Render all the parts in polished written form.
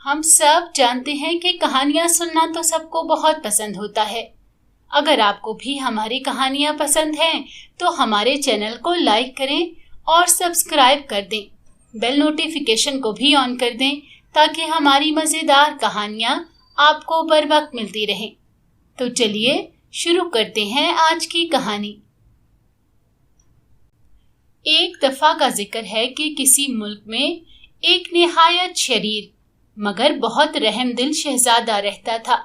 ہم سب جانتے ہیں کہ کہانیاں سننا تو سب کو بہت پسند ہوتا ہے۔ اگر آپ کو بھی ہماری کہانیاں پسند ہیں تو ہمارے چینل کو لائک کریں اور سبسکرائب کر دیں۔ بیل نوٹیفیکیشن کو بھی آن کر دیں تاکہ ہماری مزیدار کہانیاں آپ کو بر وقت ملتی رہیں۔ تو چلیے شروع کرتے ہیں آج کی کہانی۔ ایک دفعہ کا ذکر ہے کہ کسی ملک میں ایک نہایت شریر مگر بہت رحم دل شہزادہ رہتا تھا۔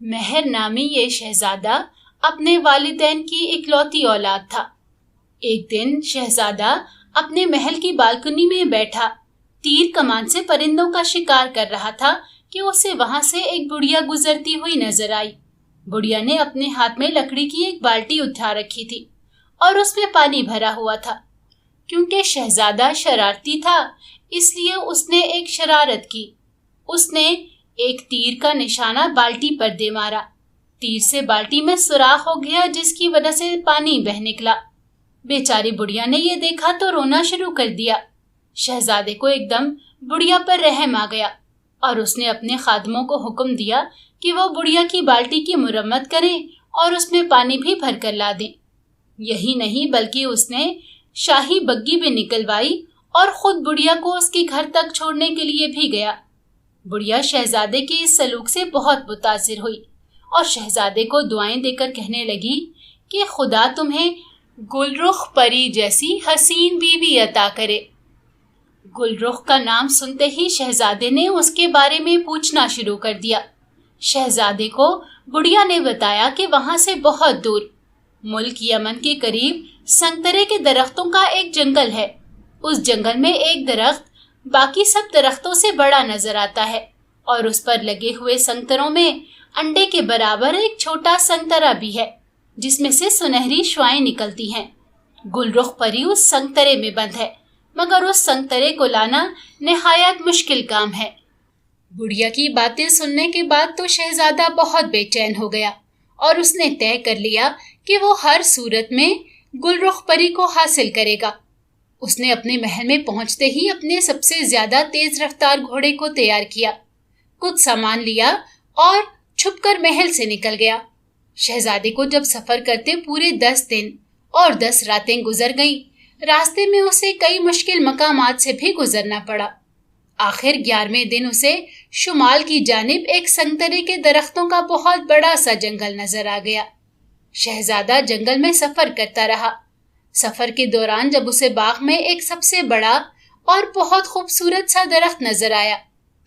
مہر نامی یہ شہزادہ اپنے والدین کی اکلوتی اولاد تھا۔ ایک دن شہزادہ اپنے محل کی بالکنی میں بیٹھا تیر کمان سے پرندوں کا شکار کر رہا تھا کہ اسے وہاں سے ایک بڑھیا گزرتی ہوئی نظر آئی۔ بڑھیا نے اپنے ہاتھ میں لکڑی کی ایک بالٹی اٹھا رکھی تھی اور اس میں پانی بھرا ہوا تھا۔ کیونکہ شہزادہ شرارتی تھا اس لیے اس نے ایک شرارت کی۔ اس نے ایک تیر کا نشانہ بالٹی پر دے مارا۔ تیر سے بالٹی میں سوراخ ہو گیا جس کی وجہ سے پانی بہہ نکلا۔ بیچاری بڑھیا نے یہ دیکھا تو رونا شروع کر دیا۔ شہزادے کو ایک دم بڑھیا پر رحم آ گیا اور اس نے اپنے خادموں کو حکم دیا کہ وہ بڑھیا کی بالٹی کی مرمت کریں اور اس میں پانی بھی بھر کر لا دیں۔ یہی نہیں بلکہ اس نے شاہی بگی بھی نکلوائی اور خود بڑھیا کو اس کے گھر تک چھوڑنے کے لیے بھی گیا۔ بڑھیا شہزادے کے اس سلوک سے بہت متاثر ہوئی اور شہزادے کو دعائیں دے کر کہنے لگی کہ خدا تمہیں گل رخ پری جیسی حسین بیوی عطا کرے۔ گل رخ کا نام سنتے ہی شہزادے نے اس کے بارے میں پوچھنا شروع کر دیا۔ شہزادے کو بڑھیا نے بتایا کہ وہاں سے بہت دور ملک یمن کے قریب سنگترے کے درختوں کا ایک جنگل ہے۔ اس جنگل میں ایک درخت باقی سب درختوں سے بڑا نظر آتا ہے اور اس پر لگے ہوئے سنگتروں میں انڈے کے برابر ایک چھوٹا سنگترا بھی ہے جس میں سے سنہری شعاعیں نکلتی ہیں۔ گل رخ پری اس سنگترے میں بند ہے مگر اس سنگترے کو لانا نہایت مشکل کام ہے۔ بڑھیا کی باتیں سننے کے بعد تو شہزادہ بہت بے چین ہو گیا اور اس نے طے کر لیا کہ وہ ہر صورت میں گل رخ پری کو حاصل کرے گا۔ اس نے اپنے محل میں پہنچتے ہی اپنے سب سے زیادہ تیز رفتار گھوڑے کو تیار کیا، کچھ سامان لیا اور چھپ کر محل سے نکل گیا۔ شہزادے کو جب سفر کرتے پورے 10 دن اور 10 راتیں گزر گئیں، راستے میں اسے کئی مشکل مقامات سے بھی گزرنا پڑا۔ آخر 11ویں دن اسے شمال کی جانب ایک سنگترے کے درختوں کا بہت بڑا سا جنگل نظر آ گیا۔ شہزادہ جنگل میں سفر کرتا رہا۔ سفر کے دوران جب اسے باغ میں ایک سب سے بڑا اور بہت خوبصورت سا درخت نظر آیا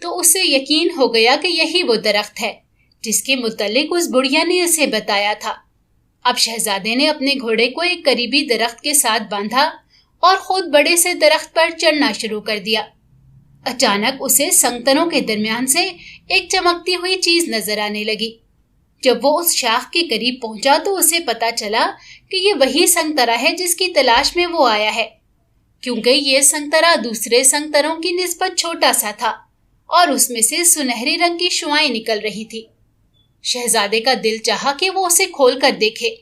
تو اسے یقین ہو گیا کہ یہی وہ درخت ہے جس کے متعلق اس بڑھیا نے اسے بتایا تھا۔ اب شہزادے نے اپنے گھوڑے کو ایک قریبی درخت کے ساتھ باندھا اور خود بڑے سے درخت پر چڑھنا شروع کر دیا۔ اچانک اسے سنگتروں کے درمیان سے ایک چمکتی ہوئی چیز نظر آنے لگی۔ جب وہ اس شاخ کے قریب پہنچا تو اسے پتا چلا کہ یہ وہی سنگترا ہے جس کی تلاش میں وہ آیا ہے، کیونکہ یہ سنگترا دوسرے سنگتروں کی نسبت چھوٹا سا تھا اور اس میں سے سنہری رنگ کی شعاعیں نکل رہی تھی۔ شہزادے کا دل چاہا کہ وہ اسے کھول کر دیکھے،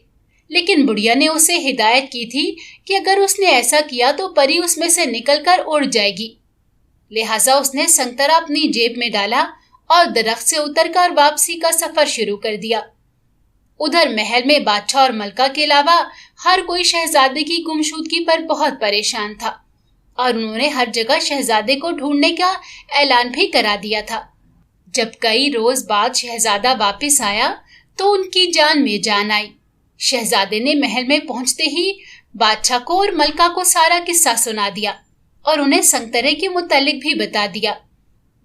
لیکن بڑھیا نے اسے ہدایت کی تھی کہ اگر اس نے ایسا کیا تو پری اس میں سے نکل کر اڑ جائے گی۔ لہٰذا اس نے سنگترا اپنی جیب میں ڈالا اور درخت سے اتر کر واپسی کا سفر شروع کر دیا۔ ادھر محل میں بادشاہ اور ملکہ کے علاوہ ہر کوئی شہزادے کی گمشدگی پر بہت پریشان تھا اور انہوں نے ہر جگہ شہزادے کو ڈھونڈنے کا اعلان بھی کرا دیا تھا۔ جب کئی روز بعد شہزادہ واپس آیا تو ان کی جان میں جان آئی۔ شہزادے نے محل میں پہنچتے ہی بادشاہ کو اور ملکہ کو سارا قصہ سنا دیا اور انہیں سنگترے کے متعلق بھی بتا دیا۔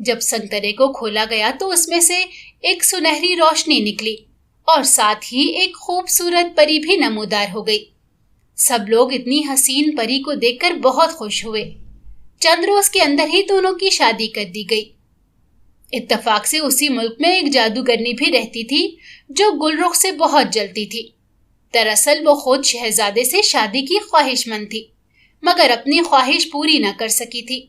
جب سنگترے کو کھولا گیا تو اس میں سے ایک سنہری روشنی نکلی اور ساتھ ہی ایک خوبصورت پری بھی نمودار ہو گئی۔ سب لوگ اتنی حسین پری کو دیکھ کر بہت خوش ہوئے۔ چند روز کے اندر ہی دونوں کی شادی کر دی گئی۔ اتفاق سے اسی ملک میں ایک جادوگرنی بھی رہتی تھی جو گل رخ سے بہت جلتی تھی۔ دراصل وہ خود شہزادے سے شادی کی خواہش مند تھی مگر اپنی خواہش پوری نہ کر سکی تھی۔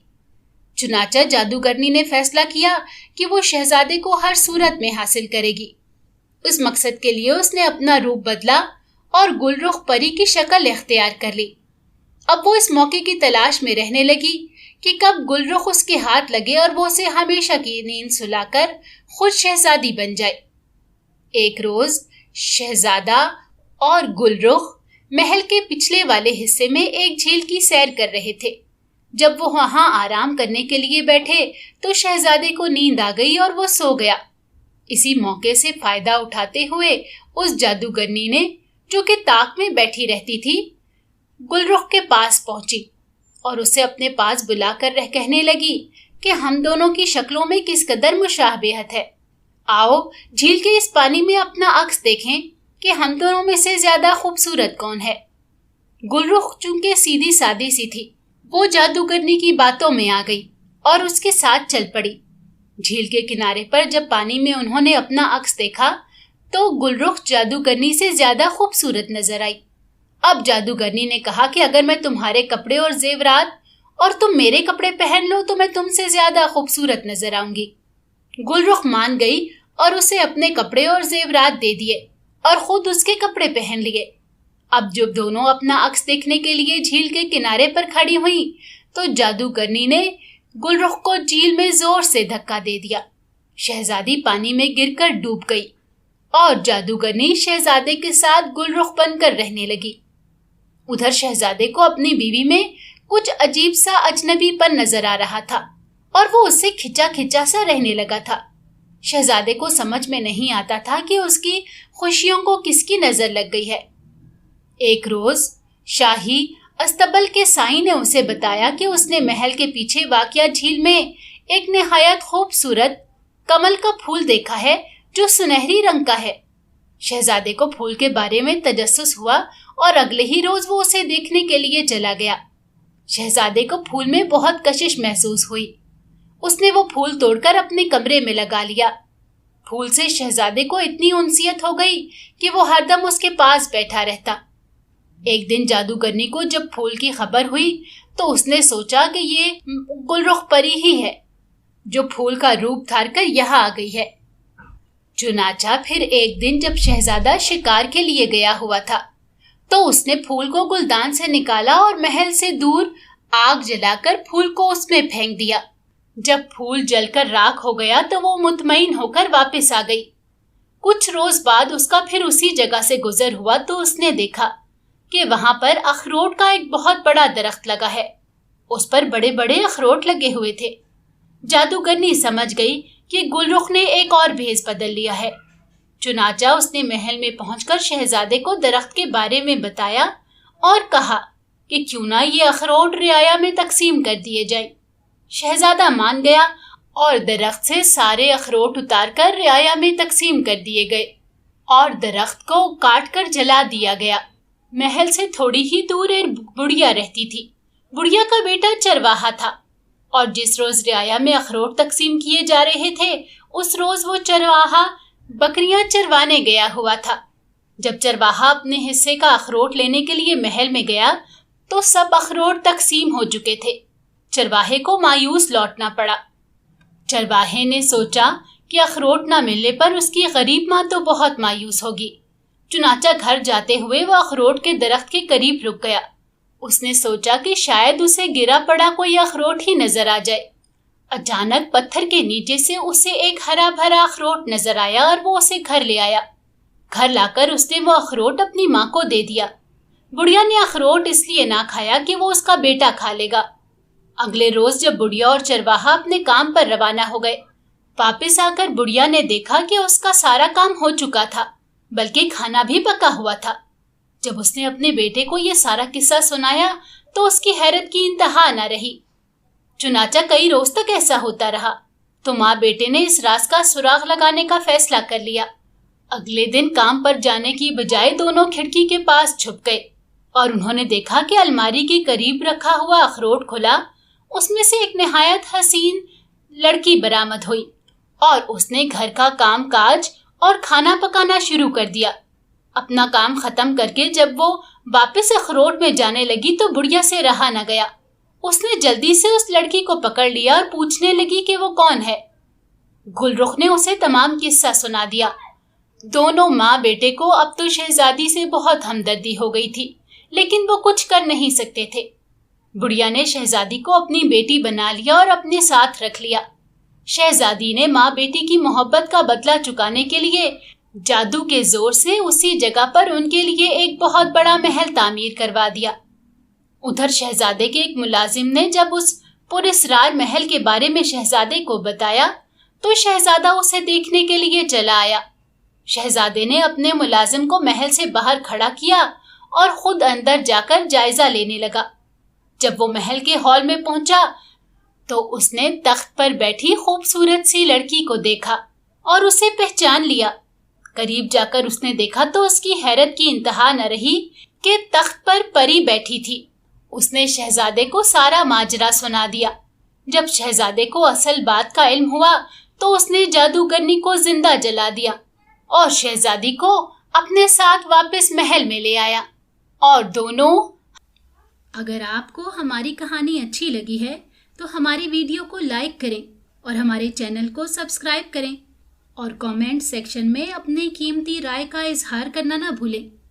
چنانچہ جادوگرنی نے فیصلہ کیا کہ وہ شہزادے کو ہر صورت میں حاصل کرے گی۔ اس مقصد کے لیے اس نے اپنا روپ بدلا اور گل رخ پری کی شکل اختیار کر لی۔ اب وہ اس موقع کی تلاش میں رہنے لگی کہ کب گلرخ اس کے ہاتھ لگے اور وہ اسے ہمیشہ کی نیند سلا کر خود شہزادی بن جائے۔ ایک روز شہزادہ اور گلرخ محل کے پچھلے والے حصے میں ایک جھیل کی سیر کر رہے تھے۔ جب وہ وہاں آرام کرنے کے لیے بیٹھے تو شہزادے کو نیند آ گئی اور وہ سو گیا۔ اسی موقع سے فائدہ اٹھاتے ہوئے اس جادوگرنی نے، جو کہ طاق میں بیٹھی رہتی تھی، گلرخ کے پاس پہنچی اور اسے اپنے پاس بلا کر کہنے لگی کہ ہم دونوں کی شکلوں میں کس قدر مشابہت ہے۔ آؤ جھیل کے اس پانی میں اپنا عکس دیکھیں کہ ہم دونوں میں سے زیادہ خوبصورت کون ہے۔ گلرخ چونکہ سیدھی سادی سی تھی، وہ جادوگرنی کی باتوں میں آ گئی اور اس کے ساتھ چل پڑی۔ جھیل کے کنارے پر جب پانی میں انہوں نے اپنا عکس دیکھا تو گلرخ جادوگرنی سے زیادہ خوبصورت نظر آئی۔ اب جادوگرنی نے کہا کہ اگر میں تمہارے کپڑے اور زیورات اور تم میرے کپڑے پہن لو تو میں تم سے زیادہ خوبصورت نظر آؤں گی۔ گلرخ مان گئی اور اسے اپنے کپڑے اور زیورات دے دیے اور خود اس کے کپڑے پہن لیے۔ اب جب دونوں اپنا عکس دیکھنے کے لیے جھیل کے کنارے پر کھڑی ہوئیں تو جادوگرنی نے گلرخ کو جھیل میں زور سے دھکا دے دیا۔ شہزادی پانی میں گر کر ڈوب گئی اور جادوگرنی شہزادے کے ساتھ گلرخ بن کر رہنے لگی۔ ادھر شہزادے کو اپنی بیوی میں کچھ عجیب سا اجنبی پن نظر آ رہا تھا اور وہ اس سے کھچا کھچا سا رہنے لگا تھا۔ شہزادے کو سمجھ میں نہیں آتا تھا کہ اس کی خوشیوں کو کس کی نظر لگ گئی ہے۔ ایک روز شاہی استبل کے سائیں نے اسے بتایا کہ اس نے محل کے پیچھے واقع جھیل میں ایک نہایت خوبصورت کمل کا پھول دیکھا ہے جو سنہری رنگ کا ہے۔ شہزادے کو پھول کے بارے میں تجسس ہوا اور اگلے ہی روز وہ اسے دیکھنے کے لیے چلا گیا۔ شہزادے کو پھول میں بہت کشش محسوس ہوئی۔ اس نے وہ پھول توڑ کر اپنے کمرے میں لگا لیا۔ پھول سے شہزادے کو اتنی انسیت ہو گئی کہ وہ ہر دم اس کے پاس بیٹھا رہتا۔ ایک دن جادوگرنی کو جب پھول کی خبر ہوئی تو اس نے سوچا کہ یہ گلرخ پری ہی ہے جو پھول کا روپ دھار کر یہاں آ گئی ہے۔ چنانچہ پھر ایک دن جب شہزادہ شکار کے لیے گیا ہوا تھا تو اس نے پھول کو گلدان سے نکالا اور محل سے دور آگ جلا کر پھول کو اس میں پھینک دیا۔ جب پھول جل کر راکھ ہو گیا تو وہ مطمئن ہو کر واپس آ گئی۔ کچھ روز بعد اس کا پھر اسی جگہ سے گزر ہوا تو اس نے دیکھا کہ وہاں پر اخروٹ کا ایک بہت بڑا درخت لگا ہے۔ اس پر بڑے بڑے اخروٹ لگے ہوئے تھے۔ جادوگرنی سمجھ گئی کہ گلرخ نے ایک اور بھیس بدل لیا ہے۔ چنانچہ اس نے محل میں پہنچ کر شہزادے کو درخت کے بارے میں بتایا اور کہا کہ کیوں نہ یہ اخروٹ رعایا میں تقسیم کر دیے جائیں۔ شہزادہ مان گیا اور درخت سے سارے اخروٹ اتار کر رعایا میں تقسیم کر دیے گئے اور درخت کو کاٹ کر جلا دیا گیا۔ محل سے تھوڑی ہی دور ایک بڑھیا رہتی تھی۔ بڑھیا کا بیٹا چرواہا تھا اور جس روز رعایا میں اخروٹ تقسیم کیے جا رہے تھے اس روز وہ چرواہا بکریاں چروانے گیا ہوا تھا۔ جب چرواہا اپنے حصے کا اخروٹ لینے کے لیے محل میں گیا تو سب اخروٹ تقسیم ہو چکے تھے۔ چرواہے کو مایوس لوٹنا پڑا۔ چرواہے نے سوچا کہ اخروٹ نہ ملنے پر اس کی غریب ماں تو بہت مایوس ہوگی۔ چنانچہ گھر جاتے ہوئے وہ اخروٹ کے درخت کے قریب رک گیا۔ اس نے سوچا کہ شاید اسے گرا پڑا کوئی اخروٹ ہی نظر آ جائے۔ اچانک پتھر کے نیچے سے اسے ایک ہرا بھرا اخروٹ نظر آیا اور وہ اسے گھر لے آیا۔ گھر لا کر اس نے وہ اخروٹ اپنی ماں کو دے دیا۔ بڑھیا نے اخروٹ اس لیے نہ کھایا کہ وہ اس کا بیٹا کھا لے گا۔ اگلے روز جب بڑھیا اور چرواہا اپنے کام پر روانہ ہو گئے، واپس آ کر بڑھیا نے دیکھا کہ اس کا سارا کام ہو چکا تھا، بلکہ کھانا بھی پکا ہوا تھا۔ جب اس نے اپنے بیٹے کو یہ سارا قصہ سنایا تو اس کی حیرت کی انتہا نہ رہی۔ چنانچہ کئی روز تک ایسا ہوتا رہا تو ماں بیٹے نے اس راز کا سراغ لگانے کا فیصلہ کر لیا۔ اگلے دن کام پر جانے کی بجائے دونوں کھڑکی کے پاس چھپ گئے اور انہوں نے دیکھا کہ الماری کے قریب رکھا ہوا اخروٹ کھلا۔ اس میں سے ایک نہایت حسین لڑکی برآمد ہوئی اور اس نے گھر کا کام کاج اور کھانا پکانا شروع کر دیا۔ اپنا کام ختم کر کے جب وہ واپس اخروٹ میں جانے لگی تو بڑھیا سے رہا نہ گیا۔ اس نے جلدی سے اس لڑکی کو پکڑ لیا اور پوچھنے لگی کہ وہ کون ہے۔ گلرخ نے اسے تمام قصہ سنا دیا۔ دونوں ماں بیٹے کو اب تو شہزادی سے بہت ہمدردی ہو گئی تھی، لیکن وہ کچھ کر نہیں سکتے تھے۔ بڑھیا نے شہزادی کو اپنی بیٹی بنا لیا اور اپنے ساتھ رکھ لیا۔ شہزادی نے ماں بیٹی کی محبت کا بدلہ چکانے کے لیے جادو کے زور سے اسی جگہ پر ان کے لیے ایک بہت بڑا محل تعمیر کروا دیا۔ ادھر شہزادے کے ایک ملازم نے جب اس پراسرار محل کے بارے میں شہزادے کو بتایا تو شہزادہ اسے دیکھنے کے لیے چلا آیا۔ شہزادے نے اپنے ملازم کو محل سے باہر کھڑا کیا اور خود اندر جا کر جائزہ لینے لگا۔ جب وہ محل کے ہال میں پہنچا تو اس نے تخت پر بیٹھی خوبصورت سی لڑکی کو دیکھا اور اسے پہچان لیا۔ قریب جا کر اس نے دیکھا تو اس کی حیرت کی انتہا نہ رہی کہ تخت پر پری بیٹھی تھی۔ اس نے شہزادے کو سارا ماجرا سنا دیا۔ جب شہزادے کو اصل بات کا علم ہوا تو اس نے جادوگرنی کو زندہ جلا دیا اور شہزادی کو اپنے ساتھ واپس محل میں لے آیا اور دونوں۔ اگر آپ کو ہماری کہانی اچھی لگی ہے تو ہماری ویڈیو کو لائک کریں اور ہمارے چینل کو سبسکرائب کریں اور کامنٹ سیکشن میں اپنی قیمتی رائے کا اظہار کرنا نہ بھولیں۔